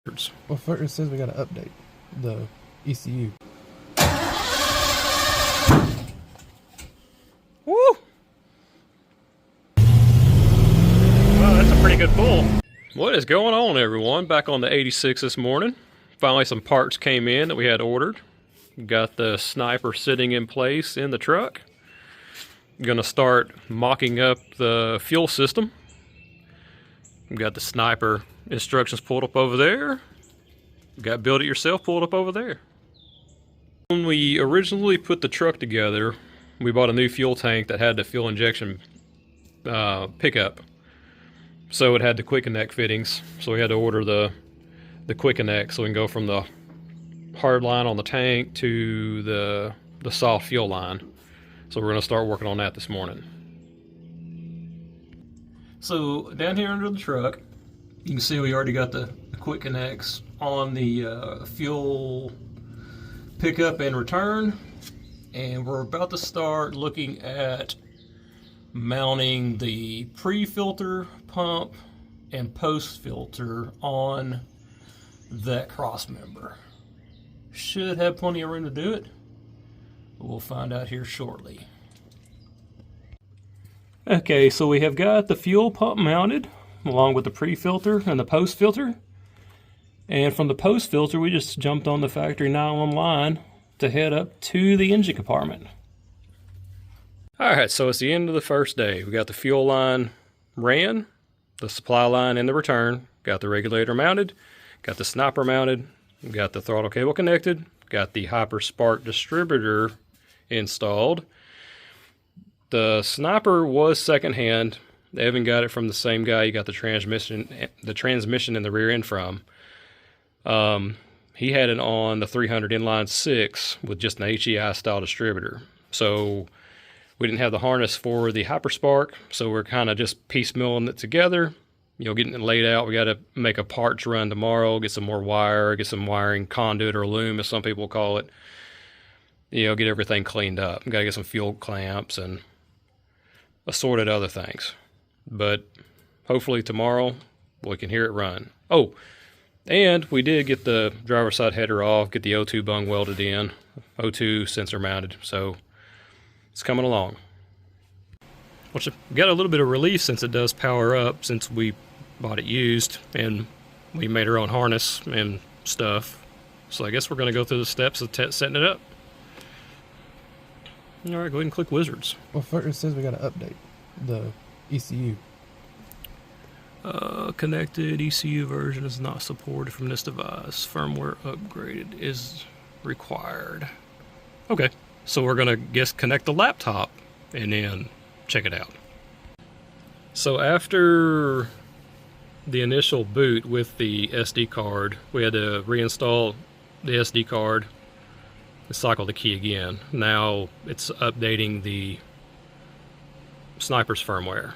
Well, first it says we got to update the ECU. Woo! Well, that's a pretty good pull. What is going on, everyone? Back on the 86 this morning. Finally some parts came in that we had ordered. Got the sniper sitting in place in the truck. Gonna start mocking up the fuel system. Got the sniper instructions pulled up over there. Got build it yourself pulled up over there. When we originally put the truck together, we bought a new fuel tank that had the fuel injection pickup. So it had the quick connect fittings. So we had to order the quick connect so we can go from the hard line on the tank to the soft fuel line. So we're going to start working on that this morning. So down here under the truck, you can see we already got the quick connects on the fuel pickup and return. And we're about to start looking at mounting the pre-filter pump and post-filter on that cross member. Should have plenty of room to do it. We'll find out here shortly. Okay, so we have got the fuel pump mounted along with the pre-filter and the post-filter. And from the post-filter, we just jumped on the factory nylon line to head up to the engine compartment. Alright, so it's the end of the first day. We got the fuel line ran, the supply line and the return, got the regulator mounted, got the sniper mounted, got the throttle cable connected, got the HyperSpark distributor installed. The sniper was secondhand. Evan got it from the same guy he got the transmission in the rear end from. He had it on the 300 inline 6 with just an HEI style distributor. So we didn't have the harness for the HyperSpark, so we're kind of just piecemealing it together. You know, getting it laid out. We got to make a parts run tomorrow, get some more wire, get some wiring conduit or loom, as some people call it. You know, get everything cleaned up. Got to get some fuel clamps and assorted other things. But hopefully tomorrow we can hear it run. Oh, and we did get the driver's side header off, get the O2 bung welded in, O2 sensor mounted, so it's coming along. Which got a little bit of relief since it does power up, since we bought it used and we made our own harness and stuff. So I guess we're going to go through the steps of setting it up. All right, go ahead and click Wizards. Well, first it says we got to update the ECU. Connected ECU version is not supported from this device. Firmware upgraded is required. Okay, so we're gonna connect the laptop and then check it out. So after the initial boot with the SD card, we had to reinstall the SD card and cycle the key again. Now it's updating the sniper's firmware.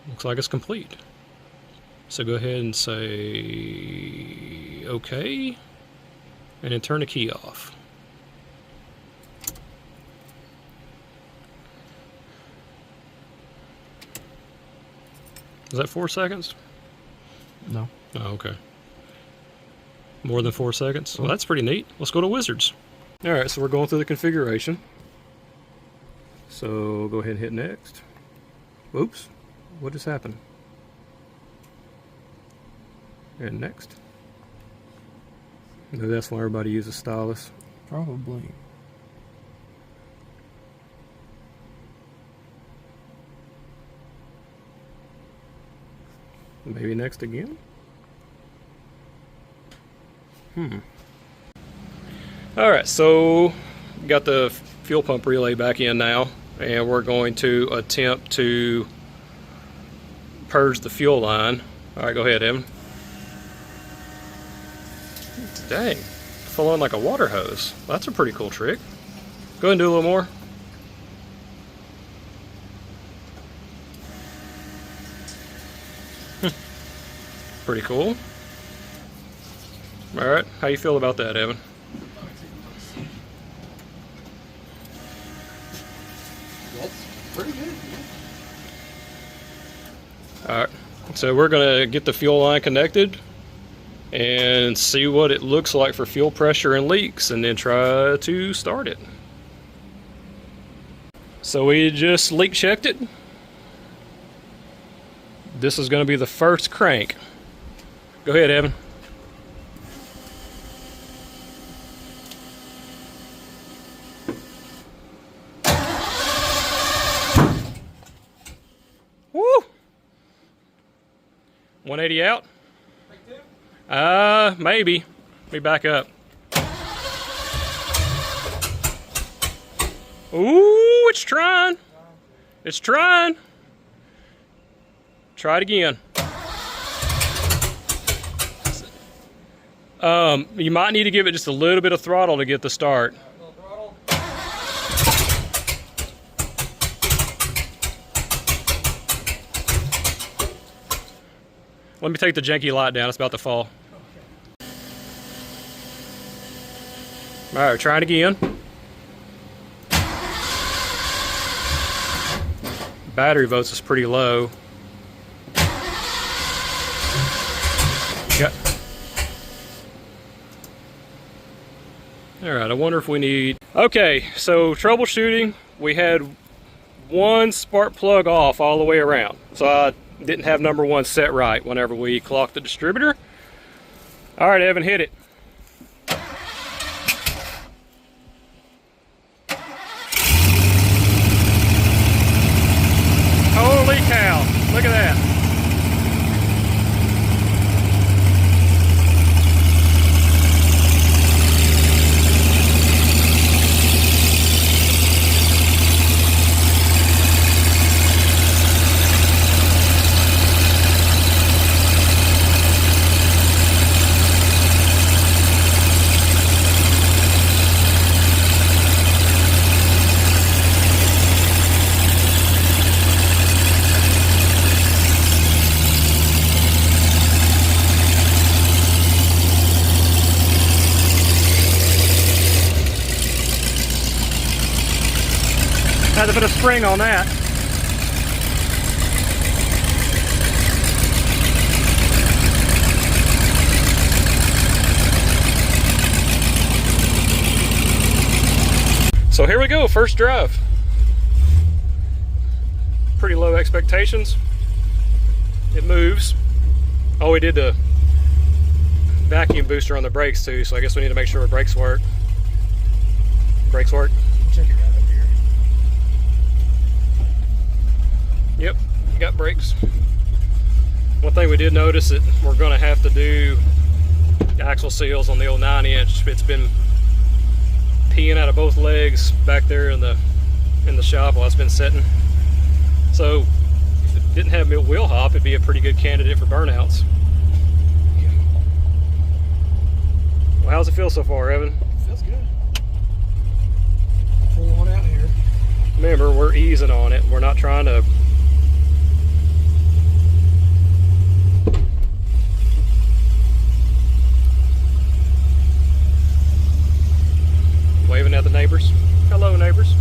Looks like it's complete. So go ahead and say OK, and then turn the key off. Is that 4 seconds? No. Oh, okay. More than 4 seconds? Well, that's pretty neat. Let's go to Wizards. Alright, so we're going through the configuration. So go ahead and hit next. Oops. What just happened? And next. Maybe that's why everybody uses stylus. Probably. Maybe next again? Alright, so got the fuel pump relay back in now, and we're going to attempt to purge the fuel line. Alright, go ahead, Evan. Dang, flowing like a water hose. Well, that's a pretty cool trick. Go ahead and do a little more. Pretty cool. Alright, how you feel about that, Evan? That's pretty good. Alright, so we're going to get the fuel line connected and see what it looks like for fuel pressure and leaks, and then try to start it. So we just leak checked it. This is going to be the first crank. Go ahead, Evan. Woo! 180 out? Maybe. Let me back up. Ooh, it's trying. It's trying. Try it again. You might need to give it just a little bit of throttle to get the start. Let me take the janky light down. It's about to fall. All right, try it again. Battery volts is pretty low. Yep. All right, I wonder if we need... Okay, so troubleshooting, we had one spark plug off all the way around. So I didn't have number one set right whenever we clocked the distributor. All right, Evan, hit it. Holy cow, look at that. Has a bit of spring on that. So here we go, first drive. Pretty low expectations. It moves. Oh, we did the vacuum booster on the brakes too, so I guess we need to make sure our brakes work. Brakes work? Check it out up here. Yep, got brakes. One thing we did notice that we're going to have to do axle seals on the old 9-inch. It's been peeing out of both legs back there in the shop while it's been sitting. So if it didn't have wheel hop, it'd be a pretty good candidate for burnouts. Well, how's it feel so far, Evan? Feels good. Pull one out here. Remember, we're easing on it. We're not trying to waving at the neighbors. Hello, neighbors.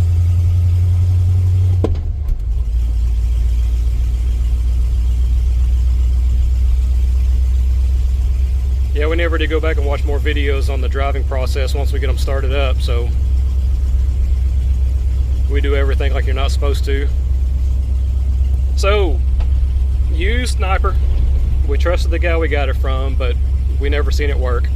Yeah, we never did go back and watch more videos on the driving process once we get them started up, so we do everything like you're not supposed to. So, use Sniper. We trusted the guy we got it from, but we never seen it work.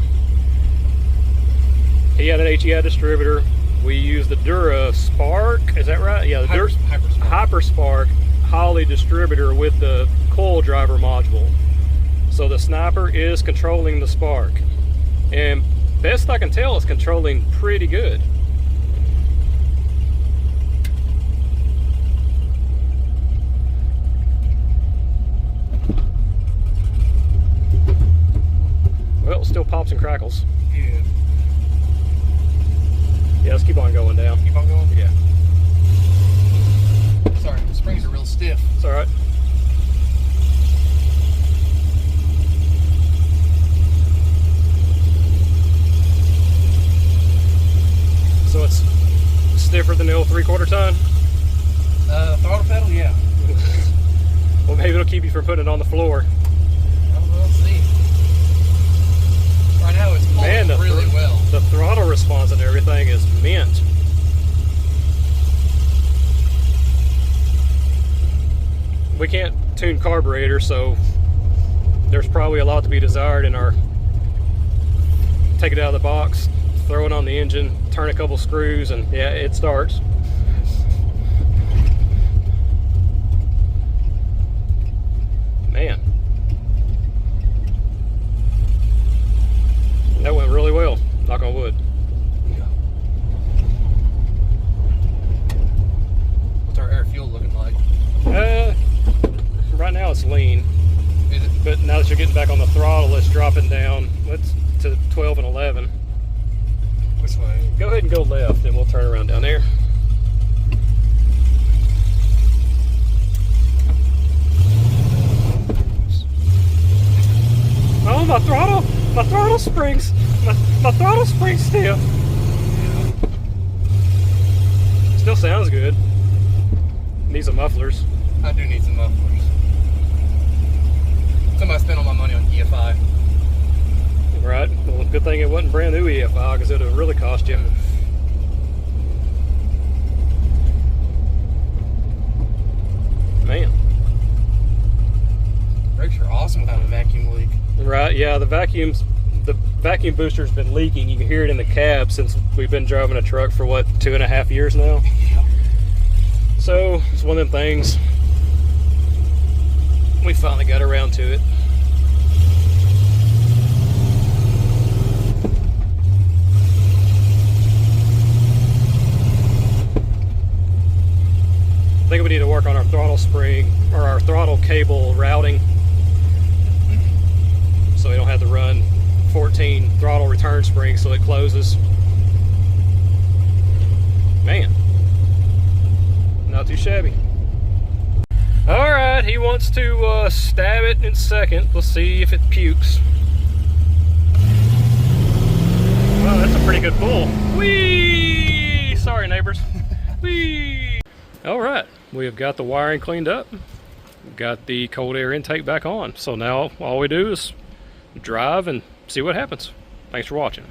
He had an HEI distributor. We used the DuraSpark, is that right? Yeah, the HyperSpark Holley distributor with the coil driver module. So the Sniper is controlling the spark. And best I can tell, it's controlling pretty good. Well, it still pops and crackles. Yeah. Yeah, let's keep on going down. Keep on going? Yeah. Sorry, the springs are real stiff. It's all right. So it's stiffer than the old 3/4 ton? Throttle pedal, yeah. Well, maybe it'll keep you from putting it on the floor. Well, we'll see. tuned carburetor, so there's probably a lot to be desired in our take it out of the box, throw it on the engine, turn a couple screws, and yeah, it starts. Man, that went really well, knock on wood. Yeah. What's our air fuel looking like? Right now it's lean. Is it? But now that you're getting back on the throttle, let's drop it down. Let's to 12 and 11. Which way? Go ahead and go left, and we'll turn around down there. Oh, my throttle springs, my throttle springs stiff. Still sounds good. Needs some mufflers. I do need some mufflers. Somebody spent all my money on EFI. Right. Well, good thing it wasn't brand new EFI, because it would have really cost you. Man. Brakes are awesome without a vacuum leak. Right. Yeah. The vacuum booster's been leaking. You can hear it in the cab since we've been driving a truck for what, 2.5 years now. Yeah. So it's one of them things. We finally got around to it. I think we need to work on our throttle spring or our throttle cable routing, so we don't have to run 14 throttle return springs so it closes. Man, not too shabby. All right, he wants to stab it in second. Let's see if it pukes. Wow, that's a pretty good pull. Whee! Sorry, neighbors. Whee! All right, we have got the wiring cleaned up. Got the cold air intake back on. So now all we do is drive and see what happens. Thanks for watching.